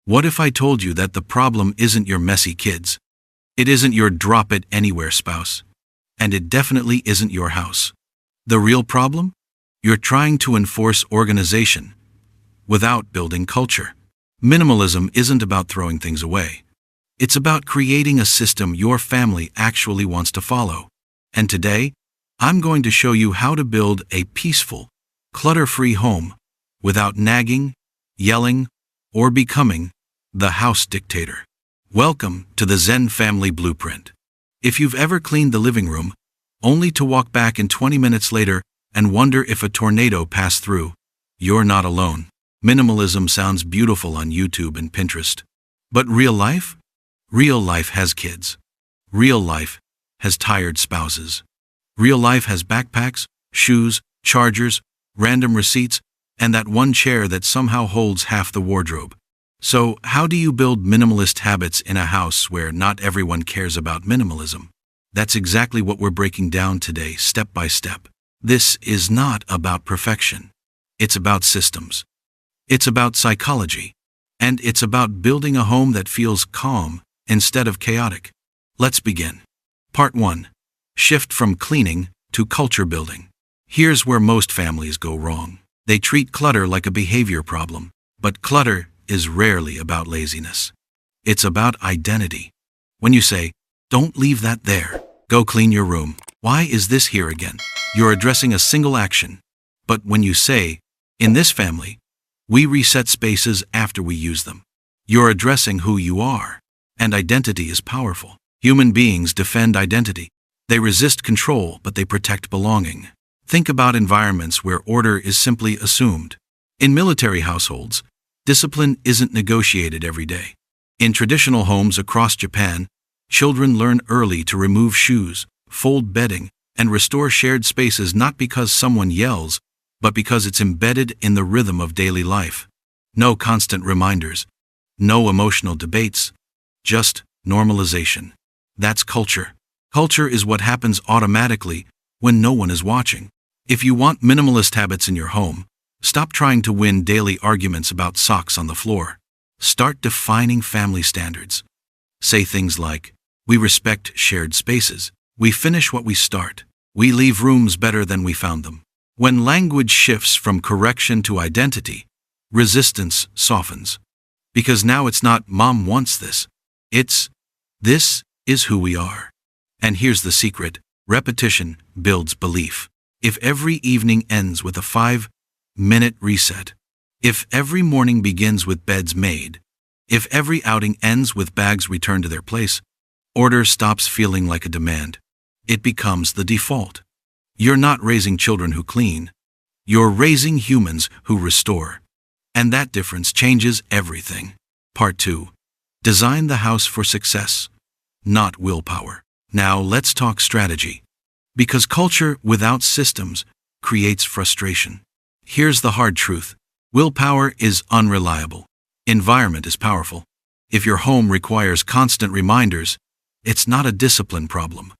What if I told you that the problem isn't your messy kids? It isn't your drop-it-anywhere spouse. And it definitely isn't your house. The real problem? You're trying to enforce organization without building culture. Minimalism isn't about throwing things away. It's about creating a system your family actually wants to follow. And today, I'm going to show you how to build a peaceful, clutter-free home without nagging, yelling, or becoming the house dictator. Welcome to the Zen Family Blueprint. If you've ever cleaned the living room, only to walk back in 20 minutes later and wonder if a tornado passed through, you're not alone. Minimalism sounds beautiful on YouTube and Pinterest. But real life? Real life has kids. Real life has tired spouses. Real life has backpacks, shoes, chargers, random receipts, and that one chair that somehow holds half the wardrobe. So, how do you build minimalist habits in a house where not everyone cares about minimalism? That's exactly what we're breaking down today, step by step. This is not about perfection. It's about systems. It's about psychology. And it's about building a home that feels calm instead of chaotic. Let's begin. Part 1. Shift from cleaning to culture building. Here's where most families go wrong. They treat clutter like a behavior problem. But clutter is rarely about laziness. It's about identity. When you say, "Don't leave that there. Go clean your room. Why is this here again?" You're addressing a single action. But when you say, "In this family, we reset spaces after we use them," you're addressing who you are. And identity is powerful. Human beings defend identity. They resist control, but they protect belonging. Think about environments where order is simply assumed. In military households, discipline isn't negotiated every day. In traditional homes across Japan, children learn early to remove shoes, fold bedding, and restore shared spaces not because someone yells, but because it's embedded in the rhythm of daily life. No constant reminders, no emotional debates, just normalization. That's culture. Culture is what happens automatically when no one is watching. If you want minimalist habits in your home, stop trying to win daily arguments about socks on the floor. Start defining family standards. Say things like, "We respect shared spaces. We finish what we start. We leave rooms better than we found them." When language shifts from correction to identity, resistance softens. Because now it's not "Mom wants this." It's, "This is who we are." And here's the secret. Repetition builds belief. If every evening ends with a 5-minute reset, if every morning begins with beds made, if every outing ends with bags returned to their place, order stops feeling like a demand. It becomes the default. You're not raising children who clean. You're raising humans who restore. And that difference changes everything. Part 2. Design the house for success, not willpower. Now let's talk strategy. Because culture without systems creates frustration. Here's the hard truth. Willpower is unreliable. Environment is powerful. If your home requires constant reminders, it's not a discipline problem.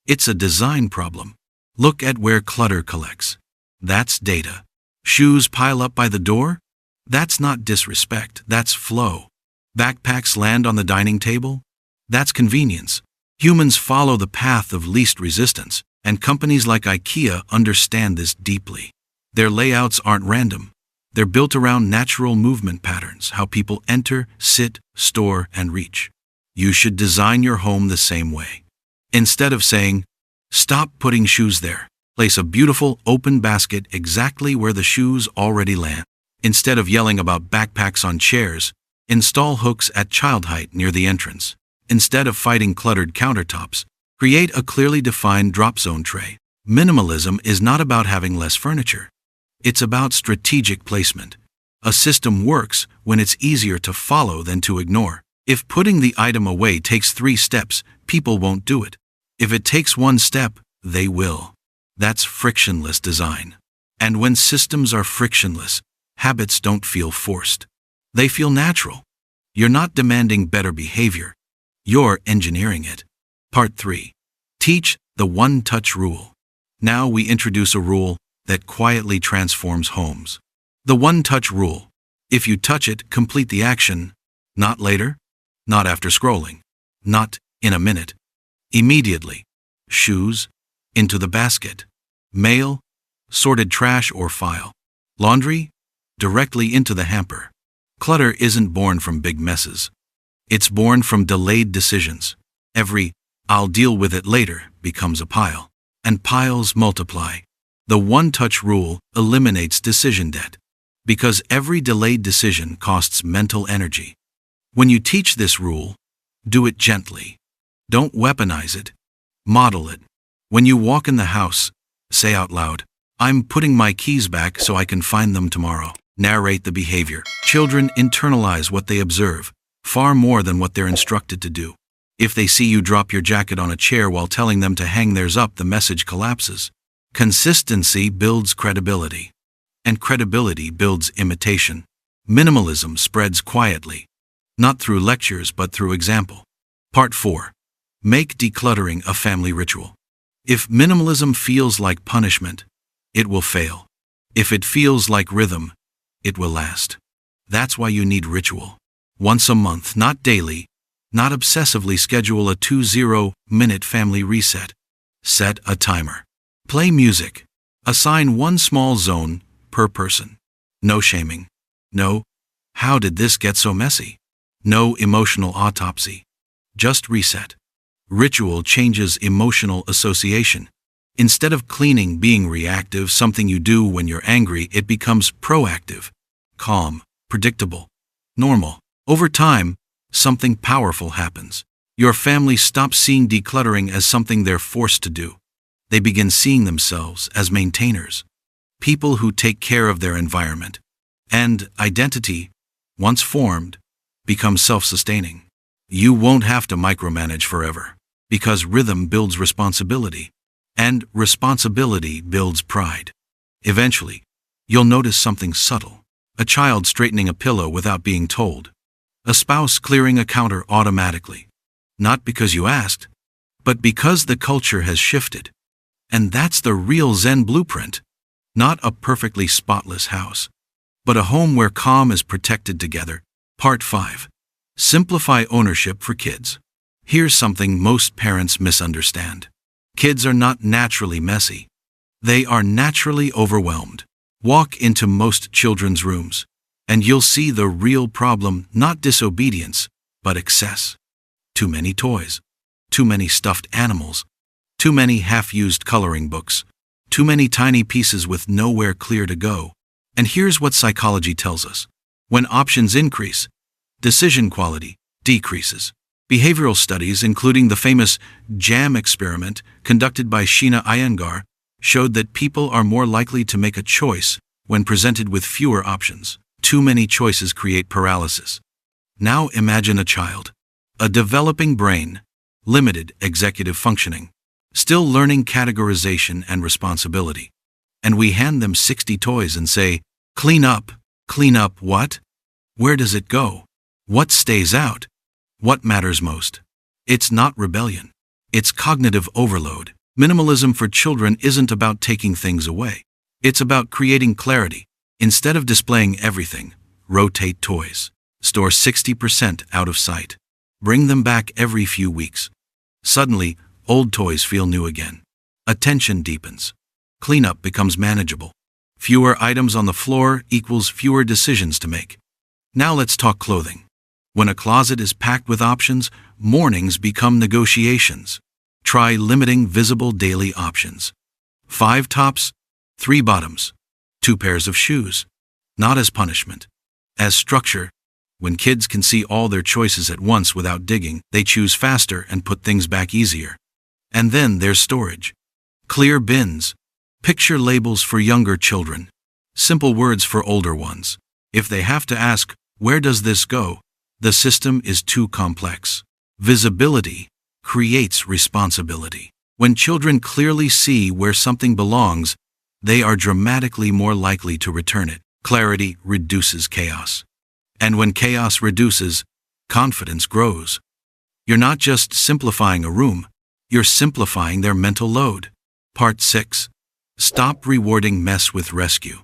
It's a design problem. Look at where clutter collects. That's data. Shoes pile up by the door? That's not disrespect, that's flow. Backpacks land on the dining table? That's convenience. Humans follow the path of least resistance, and companies like IKEA understand this deeply. Their layouts aren't random. They're built around natural movement patterns, how people enter, sit, store, and reach. You should design your home the same way. Instead of saying, "Stop putting shoes there," place a beautiful open basket exactly where the shoes already land. Instead of yelling about backpacks on chairs, install hooks at child height near the entrance. Instead of fighting cluttered countertops, create a clearly defined drop zone tray. Minimalism is not about having less furniture. It's about strategic placement. A system works when it's easier to follow than to ignore. If putting the item away takes 3 steps, people won't do it. If it takes 1 step, they will. That's frictionless design. And when systems are frictionless, habits don't feel forced. They feel natural. You're not demanding better behavior. You're engineering it. Part 3. Teach the one-touch rule. Now we introduce a rule that quietly transforms homes. The one-touch rule. If you touch it, complete the action. Not later, not after scrolling, not in a minute. Immediately. Shoes, into the basket. Mail, sorted trash or file. Laundry, directly into the hamper. Clutter isn't born from big messes. It's born from delayed decisions. Every "I'll deal with it later" becomes a pile. And piles multiply. The one-touch rule eliminates decision debt. Because every delayed decision costs mental energy. When you teach this rule, do it gently. Don't weaponize it. Model it. When you walk in the house, say out loud, "I'm putting my keys back so I can find them tomorrow." Narrate the behavior. Children internalize what they observe, far more than what they're instructed to do. If they see you drop your jacket on a chair while telling them to hang theirs up, the message collapses. Consistency builds credibility. And credibility builds imitation. Minimalism spreads quietly. Not through lectures but through example. Part 4. Make decluttering a family ritual. If minimalism feels like punishment, it will fail. If it feels like rhythm, it will last. That's why you need ritual. Once a month, not daily, not obsessively, schedule a 20-minute family reset. Set a timer. Play music. Assign one small zone per person. No shaming. No, "How did this get so messy?" No emotional autopsy. Just reset. Ritual changes emotional association. Instead of cleaning being reactive, something you do when you're angry, it becomes proactive, calm, predictable, normal. Over time, something powerful happens. Your family stops seeing decluttering as something they're forced to do. They begin seeing themselves as maintainers, people who take care of their environment. And identity, once formed, becomes self-sustaining. You won't have to micromanage forever, because rhythm builds responsibility, and responsibility builds pride. Eventually, you'll notice something subtle. A child straightening a pillow without being told. A spouse clearing a counter automatically. Not because you asked, but because the culture has shifted. And that's the real Zen blueprint. Not a perfectly spotless house, but a home where calm is protected together. Part 5. Simplify ownership for kids. Here's something most parents misunderstand. Kids are not naturally messy. They are naturally overwhelmed. Walk into most children's rooms, and you'll see the real problem, not disobedience, but excess. Too many toys. Too many stuffed animals. Too many half-used coloring books. Too many tiny pieces with nowhere clear to go. And here's what psychology tells us. When options increase, decision quality decreases. Behavioral studies, including the famous JAM experiment conducted by Sheena Iyengar, showed that people are more likely to make a choice when presented with fewer options. Too many choices create paralysis. Now imagine a child, a developing brain, limited executive functioning, still learning categorization and responsibility. And we hand them 60 toys and say, "Clean up." Clean up what? Where does it go? What stays out? What matters most? It's not rebellion. It's cognitive overload. Minimalism for children isn't about taking things away. It's about creating clarity. Instead of displaying everything, rotate toys. Store 60% out of sight. Bring them back every few weeks. Suddenly, old toys feel new again. Attention deepens. Cleanup becomes manageable. Fewer items on the floor equals fewer decisions to make. Now let's talk clothing. When a closet is packed with options, mornings become negotiations. Try limiting visible daily options. 5 tops, 3 bottoms, 2 pairs of shoes. Not as punishment, as structure. When kids can see all their choices at once without digging, they choose faster and put things back easier. And then there's storage. Clear bins. Picture labels for younger children. Simple words for older ones. If they have to ask, "Where does this go?" the system is too complex. Visibility creates responsibility. When children clearly see where something belongs, they are dramatically more likely to return it. Clarity reduces chaos. And when chaos reduces, confidence grows. You're not just simplifying a room, you're simplifying their mental load. Part 6. Stop rewarding mess with rescue.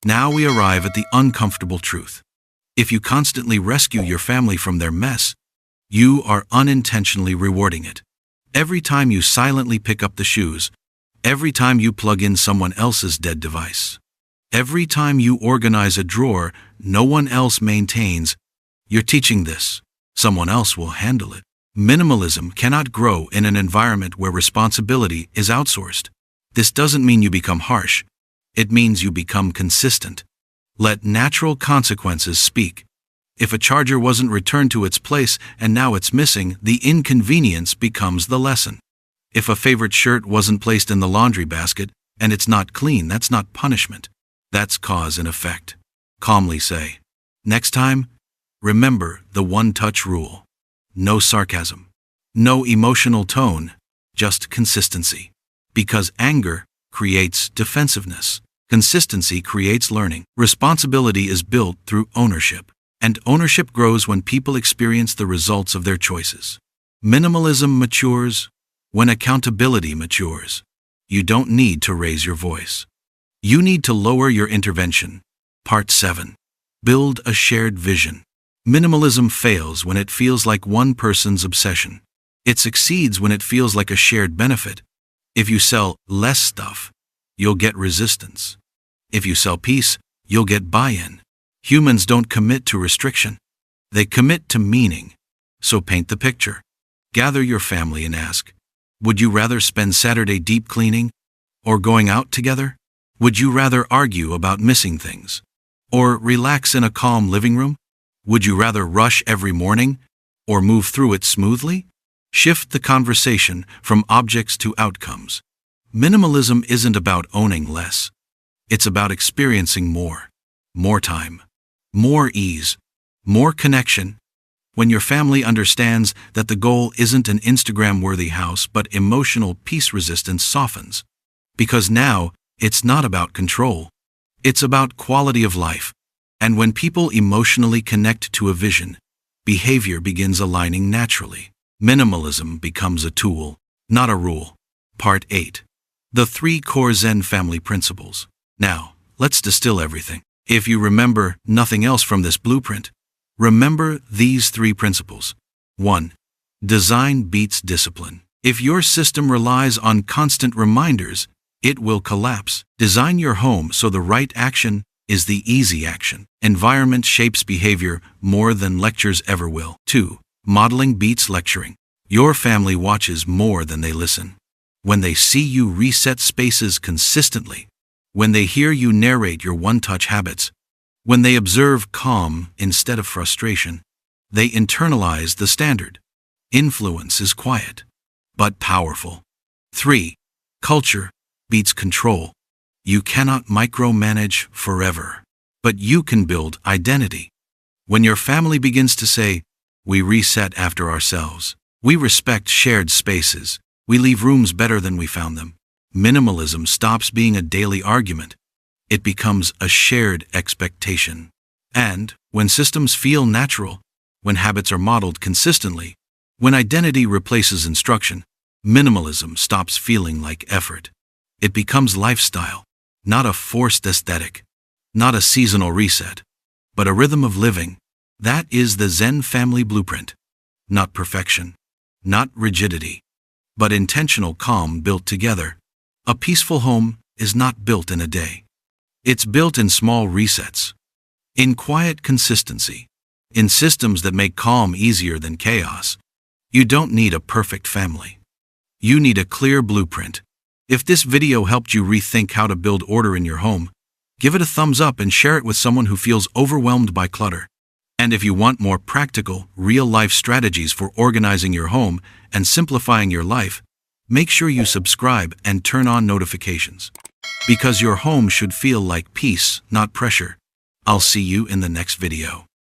Now we arrive at the uncomfortable truth. If you constantly rescue your family from their mess, you are unintentionally rewarding it. Every time you silently pick up the shoes, every time you plug in someone else's dead device, every time you organize a drawer no one else maintains, you're teaching this. Someone else will handle it. Minimalism cannot grow in an environment where responsibility is outsourced. This doesn't mean you become harsh. It means you become consistent. Let natural consequences speak. If a charger wasn't returned to its place and now it's missing, the inconvenience becomes the lesson. If a favorite shirt wasn't placed in the laundry basket and it's not clean, that's not punishment. That's cause and effect. Calmly say, next time, remember the one-touch rule. No sarcasm. No emotional tone, just consistency. Because anger creates defensiveness. Consistency creates learning. Responsibility is built through ownership. And ownership grows when people experience the results of their choices. Minimalism matures when accountability matures. You don't need to raise your voice. You need to lower your intervention. Part 7. Build a shared vision. Minimalism fails when it feels like one person's obsession. It succeeds when it feels like a shared benefit. If you sell less stuff, you'll get resistance. If you sell peace, you'll get buy-in. Humans don't commit to restriction. They commit to meaning. So paint the picture. Gather your family and ask, would you rather spend Saturday deep cleaning or going out together? Would you rather argue about missing things or relax in a calm living room? Would you rather rush every morning or move through it smoothly? Shift the conversation from objects to outcomes. Minimalism isn't about owning less. It's about experiencing more. More time. More ease, more connection. When your family understands that the goal isn't an Instagram-worthy house but emotional peace, resistance softens. Because now, it's not about control. It's about quality of life. And when people emotionally connect to a vision, behavior begins aligning naturally. Minimalism becomes a tool, not a rule. Part 8. The 3 core Zen family principles. Now, let's distill everything. If you remember nothing else from this blueprint, remember these 3 principles. 1. Design beats discipline. If your system relies on constant reminders, it will collapse. Design your home so the right action is the easy action. Environment shapes behavior more than lectures ever will. 2. Modeling beats lecturing. Your family watches more than they listen. When they see you reset spaces consistently, when they hear you narrate your one-touch habits, when they observe calm instead of frustration, they internalize the standard. Influence is quiet, but powerful. 3. Culture beats control. You cannot micromanage forever, but you can build identity. When your family begins to say, we reset after ourselves, we respect shared spaces, we leave rooms better than we found them, minimalism stops being a daily argument. It becomes a shared expectation. And when systems feel natural, when habits are modeled consistently, when identity replaces instruction, minimalism stops feeling like effort. It becomes lifestyle, not a forced aesthetic, not a seasonal reset, but a rhythm of living. That is the Zen Family Blueprint. Not perfection, not rigidity, but intentional calm built together. A peaceful home is not built in a day. It's built in small resets, in quiet consistency, in systems that make calm easier than chaos. You don't need a perfect family. You need a clear blueprint. If this video helped you rethink how to build order in your home, give it a thumbs up and share it with someone who feels overwhelmed by clutter. And if you want more practical, real-life strategies for organizing your home and simplifying your life, make sure you subscribe and turn on notifications. Because your home should feel like peace, not pressure. I'll see you in the next video.